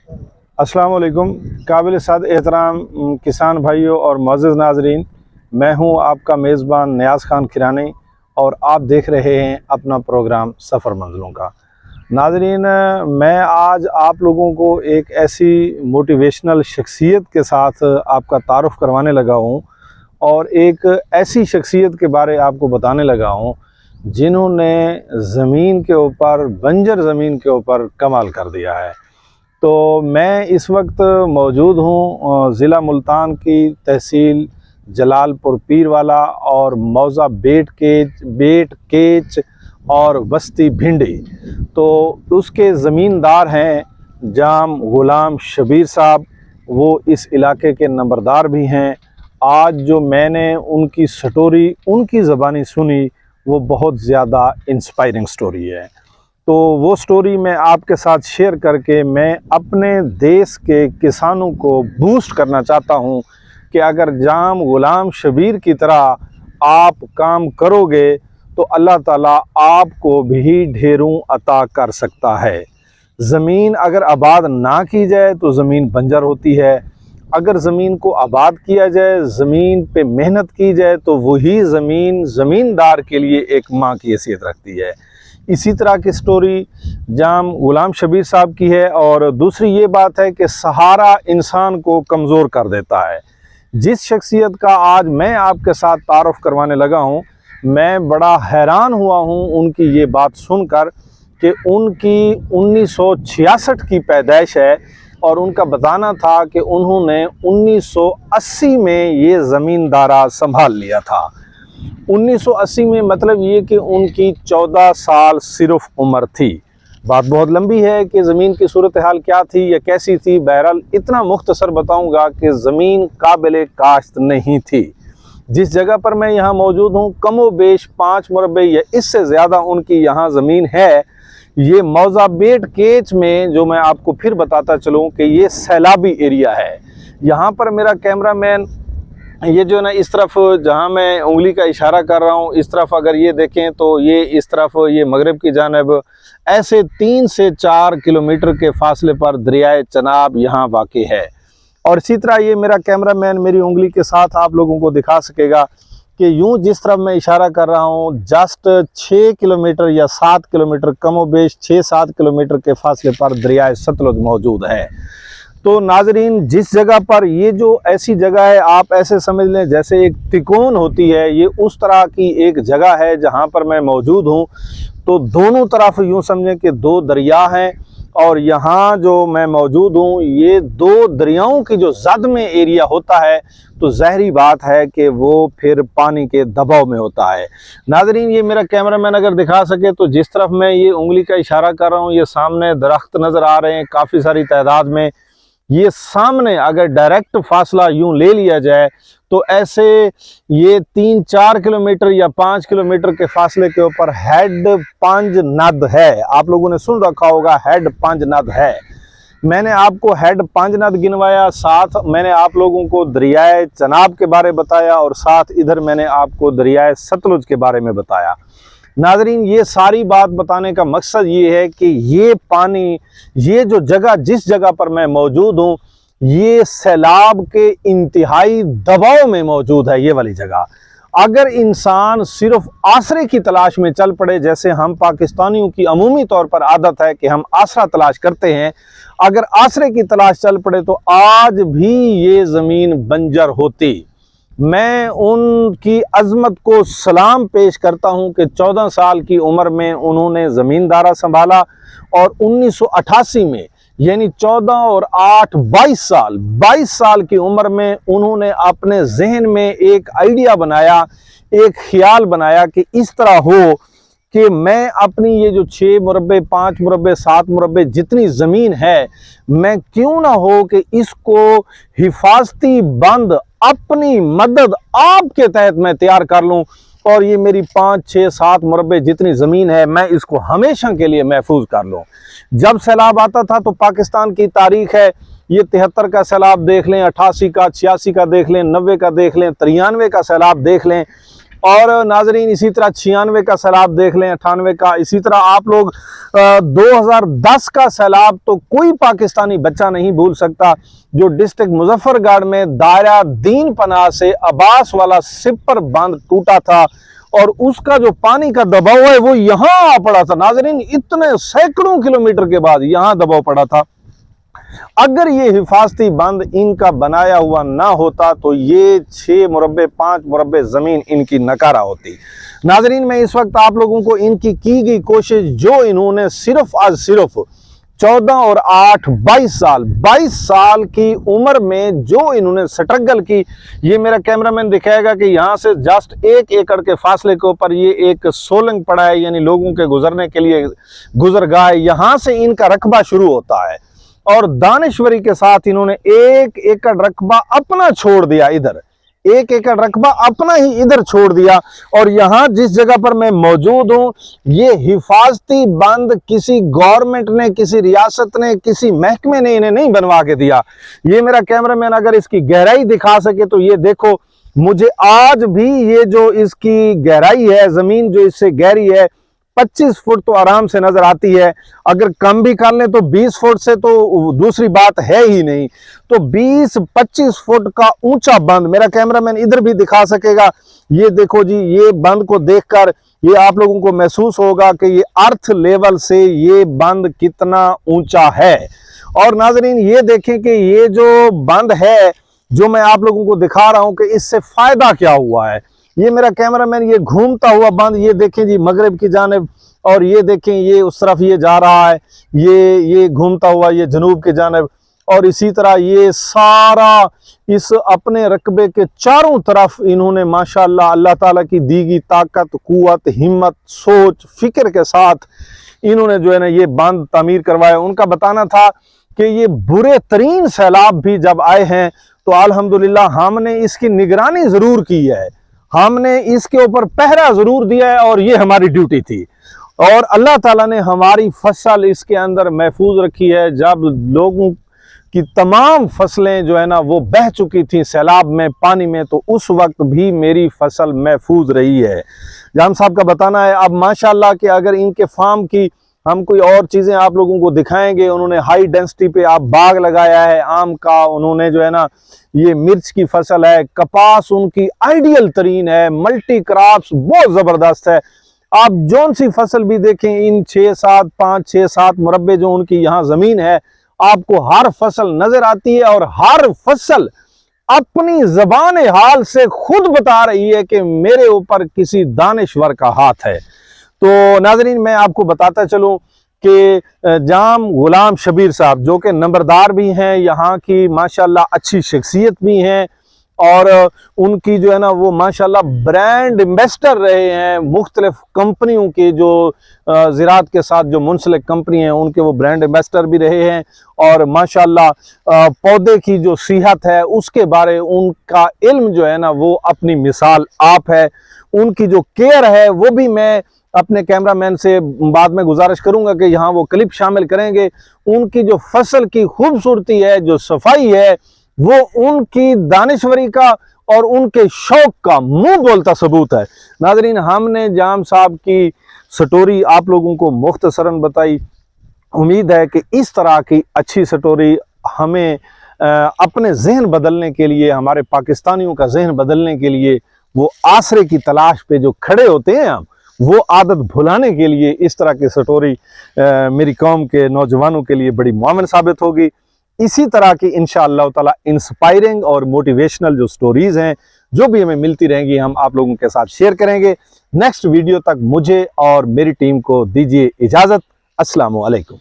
अस्सलाम वालेकुम। काबिल साद एहतराम किसान भाइयों और मुअज़्ज़ज़ नाज़रीन, मैं हूं आपका मेज़बान नियाज़ खान किरानी और आप देख रहे हैं अपना प्रोग्राम सफ़र मंज़िलों का। नाज़रीन, मैं आज आप लोगों को एक ऐसी मोटिवेशनल शख्सियत के साथ आपका तारुफ़ करवाने लगा हूं और एक ऐसी शख्सियत के बारे आपको बताने लगा हूं जिन्होंने ज़मीन के ऊपर, बंजर ज़मीन के ऊपर कमाल कर दिया है। तो मैं इस वक्त मौजूद हूँ ज़िला मुल्तान की तहसील जलालपुर पीरवाला और मौज़ा बेट केच और बस्ती भिंडी। तो उसके ज़मींदार हैं जाम ग़ुलाम शबीर साहब, वो इस इलाके के नंबरदार भी हैं। आज जो मैंने उनकी स्टोरी उनकी ज़बानी सुनी वो बहुत ज़्यादा इंस्पायरिंग स्टोरी है। तो वो स्टोरी मैं आपके साथ शेयर करके मैं अपने देश के किसानों को बूस्ट करना चाहता हूं कि अगर जाम ग़ुलाम शबीर की तरह आप काम करोगे तो अल्लाह ताला आपको भी ढेरों अता कर सकता है। ज़मीन अगर आबाद ना की जाए तो ज़मीन बंजर होती है, अगर ज़मीन को आबाद किया जाए, ज़मीन पे मेहनत की जाए तो वही ज़मीन ज़मींदार के लिए एक माँ की हैसियत रखती है। इसी तरह की स्टोरी जाम ग़ुलाम शबीर साहब की है। और दूसरी ये बात है कि सहारा इंसान को कमज़ोर कर देता है। जिस शख्सियत का आज मैं आपके साथ तारुफ़ करवाने लगा हूँ, मैं बड़ा हैरान हुआ हूँ उनकी ये बात सुनकर कि उनकी 1966 की पैदाइश है और उनका बताना था कि उन्होंने 1980 में ये ज़मींदारा संभाल लिया था। 1980 में मतलब ये कि उनकी 14 साल सिर्फ उम्र थी। बात बहुत लंबी है कि ज़मीन की सूरत हाल क्या थी या कैसी थी। बहरहाल इतना मुख्तसर बताऊंगा कि ज़मीन काबिल काश्त नहीं थी। जिस जगह पर मैं यहाँ मौजूद हूँ कमो बेश 5 मुरब्बे या इससे ज़्यादा उनकी यहाँ ज़मीन है। ये मौज़ा बेट केच में, जो मैं आपको फिर बताता चलूँ कि ये सैलाबी एरिया है। यहाँ पर मेरा कैमरामैन ये जो ना इस तरफ जहाँ मैं उंगली का इशारा कर रहा हूँ इस तरफ अगर ये देखें तो ये इस तरफ ये मगरिब की जानिब ऐसे 3 से 4 किलोमीटर के फासले पर दरियाए चनाब यहाँ वाक़ है। और इसी तरह ये मेरा कैमरामैन मेरी उंगली के साथ आप लोगों को दिखा सकेगा कि यूँ जिस तरफ मैं इशारा कर रहा हूँ जस्ट 6 किलोमीटर या 7 किलोमीटर कमोबेश 6-7 किलोमीटर के फासले पर दरियाए सतलुज मौजूद है। तो नाजरीन, जिस जगह पर ये जो ऐसी जगह है आप ऐसे समझ लें जैसे एक तिकोन होती है, ये उस तरह की एक जगह है जहाँ पर मैं मौजूद हूँ। तो दोनों तरफ यूँ समझें कि 2 दरिया हैं और यहाँ जो मैं मौजूद हूँ ये 2 दरियाओं की जो जद में एरिया होता है तो ज़ाहिरी बात है कि वो फिर पानी के दबाव में होता है। नाजरीन, ये मेरा कैमरामैन अगर दिखा सके तो जिस तरफ मैं ये उंगली का इशारा कर रहा हूँ ये सामने दरख्त नज़र आ रहे हैं काफ़ी सारी तादाद में। ये सामने अगर डायरेक्ट फासला यूं ले लिया जाए तो ऐसे ये 3-4 किलोमीटर या 5 किलोमीटर के फासले के ऊपर हेड पंज नद है। आप लोगों ने सुन रखा होगा हेड पंज नद है। मैंने आपको हेड पंज नद गिनवाया, साथ मैंने आप लोगों को दरियाए चनाब के बारे बताया और साथ इधर मैंने आपको दरियाए सतलुज के बारे में बताया। नाजरीन, ये सारी बात बताने का मकसद ये है कि ये पानी, ये जो जगह जिस जगह पर मैं मौजूद हूँ ये सैलाब के इंतहाई दबाव में मौजूद है। ये वाली जगह अगर इंसान सिर्फ आसरे की तलाश में चल पड़े, जैसे हम पाकिस्तानियों की अमूमी तौर पर आदत है कि हम आसरा तलाश करते हैं, अगर आसरे की तलाश चल पड़े तो आज भी ये ज़मीन बंजर होती। मैं उनकी अज़मत को सलाम पेश करता हूं कि 14 साल की उम्र में उन्होंने ज़मींदारा संभाला और 1988 में यानी 14 और 8 22 साल की उम्र में उन्होंने अपने जहन में एक आइडिया बनाया, एक ख्याल बनाया कि इस तरह हो कि मैं अपनी ये जो 6 मुरब्बे 5 मुरब्बे 7 मुरब्बे जितनी ज़मीन है, मैं क्यों ना हो कि इसको हिफाजती बंद अपनी मदद आपके तहत मैं तैयार कर लूं और ये मेरी 5-6-7 मुरब्बे जितनी ज़मीन है मैं इसको हमेशा के लिए महफूज कर लूं। जब सैलाब आता था तो पाकिस्तान की तारीख है, ये 73 का सैलाब देख लें, 88 का, 86 का देख लें, 90 का देख लें, 93 का सैलाब देख लें, और नाजरीन इसी तरह 96 का सैलाब देख लें, 98 का, इसी तरह आप लोग 2010 का सैलाब तो कोई पाकिस्तानी बच्चा नहीं भूल सकता, जो डिस्ट्रिक्ट मुजफ्फरगढ़ में दायरा दीन पनाह से अब्बास वाला सिपर बांध टूटा था और उसका जो पानी का दबाव है वो यहाँ आ पड़ा था। नाजरीन इतने सैकड़ों किलोमीटर के बाद यहाँ दबाव पड़ा था। अगर ये हिफाजती बंद इनका बनाया हुआ ना होता तो ये 6 मुरब्बे 5 मुरब्बे जमीन इनकी नकारा होती। नाजरीन मैं इस वक्त आप लोगों को इनकी की गई कोशिश, जो इन्होंने सिर्फ 14 और 8 22 साल की उम्र में जो इन्होंने स्ट्रगल की, ये मेरा कैमरामैन दिखाएगा कि यहाँ से जस्ट 1 एकड़ के फासले के ऊपर ये एक सोलंग पड़ा है, यानी लोगों के गुजरने के लिए गुजरगाह, यहाँ से इनका रकबा शुरू होता है। और दानिश्वरी के साथ इन्होंने 1 एकड़ रकबा अपना छोड़ दिया, इधर 1 एकड़ रकबा अपना ही इधर छोड़ दिया। और यहाँ जिस जगह पर मैं मौजूद हूँ, ये हिफाजती बंद किसी गवर्नमेंट ने, किसी रियासत ने, किसी महकमे ने इन्हें नहीं बनवा के दिया। ये मेरा कैमरामैन अगर इसकी गहराई दिखा सके तो ये देखो, मुझे आज भी ये जो इसकी गहराई है, जमीन जो इससे गहरी है 25 फुट तो आराम से नजर आती है। अगर कम भी कर लें तो 20 फुट से तो दूसरी बात है ही नहीं। तो 20-25 फुट का ऊंचा बंद, मेरा कैमरामैन इधर भी दिखा सकेगा। ये देखो जी, ये बंद को देखकर ये आप लोगों को महसूस होगा कि ये अर्थ लेवल से ये बंद कितना ऊंचा है। और नाजरीन ये देखें कि ये जो बंद है, जो मैं आप लोगों को दिखा रहा हूं कि इससे फायदा क्या हुआ है। ये मेरा कैमरामैन ये घूमता हुआ बंद, ये देखें जी मगरिब की जानिब, और ये देखें ये उस तरफ ये जा रहा है, ये घूमता हुआ ये जनूब की जानिब। और इसी तरह ये सारा इस अपने रकबे के चारों तरफ इन्होंने माशाल्लाह अल्लाह ताला की दी गई ताकत, कुव्वत, हिम्मत, सोच, फिक्र के साथ इन्होंने जो है ना ये बांध तामीर करवाया। उनका बताना था कि ये बुरे तरीन सैलाब भी जब आए हैं तो अल्हम्दुलिल्लाह हमने इसकी निगरानी जरूर की है, हमने इसके ऊपर पहरा जरूर दिया है और ये हमारी ड्यूटी थी। और अल्लाह ताला ने हमारी फसल इसके अंदर महफूज रखी है। जब लोगों की तमाम फसलें जो है ना वो बह चुकी थी सैलाब में, पानी में, तो उस वक्त भी मेरी फसल महफूज रही है। जाम साहब का बताना है अब माशाल्लाह कि अगर इनके फार्म की हम कोई और चीज़ें आप लोगों को दिखाएंगे। उन्होंने हाई डेंसिटी पे आप बाग लगाया है आम का, उन्होंने जो है ना ये मिर्च की फसल है, कपास उनकी आइडियल तरीन है, मल्टी क्रॉप्स बहुत ज़बरदस्त है। आप जौन सी फसल भी देखें, इन 5-6-7 मुरब्बे जो उनकी यहाँ ज़मीन है, आपको हर फसल नज़र आती है और हर फसल अपनी ज़बान हाल से खुद बता रही है कि मेरे ऊपर किसी दानिश्वर का हाथ है। तो नाजरीन मैं आपको बताता चलूं कि जाम गुलाम शबीर साहब जो कि नंबरदार भी हैं, यहाँ की माशाल्लाह अच्छी शख्सियत भी हैं, और उनकी जो है ना वो माशाल्लाह ब्रांड एम्बेसडर रहे हैं मुख्तलिफ कंपनियों के, जो ज़राअत के साथ जो मुंसलिक कंपनी हैं उनके वो ब्रांड एम्बेसडर भी रहे हैं। और माशाल्लाह पौधे की जो सेहत है उसके बारे उनका इल्म जो है ना वो अपनी मिसाल आप है। उनकी जो केयर है वो भी मैं अपने कैमरामैन से बाद में गुजारिश करूंगा कि यहाँ वो क्लिप शामिल करेंगे। उनकी जो फसल की खूबसूरती है, जो सफाई है, वो उनकी दानिश्वरी का और उनके शौक का मुंह बोलता सबूत है। नाजरीन हमने जाम साहब की स्टोरी आप लोगों को मुख्तसरन बताई। उम्मीद है कि इस तरह की अच्छी स्टोरी हमें अपने जहन बदलने के लिए, हमारे पाकिस्तानियों का जहन बदलने के लिए, वो आसरे की तलाश पे जो खड़े होते हैं हम, वो आदत भुलाने के लिए इस तरह की स्टोरी मेरी कौम के नौजवानों के लिए बड़ी मुआवन साबित होगी। इसी तरह की इंशाअल्लाह ताला इंस्पायरिंग और मोटिवेशनल जो स्टोरीज़ हैं जो भी हमें मिलती रहेंगी हम आप लोगों के साथ शेयर करेंगे। नेक्स्ट वीडियो तक मुझे और मेरी टीम को दीजिए इजाज़त। अस्सलामु अलैकुम।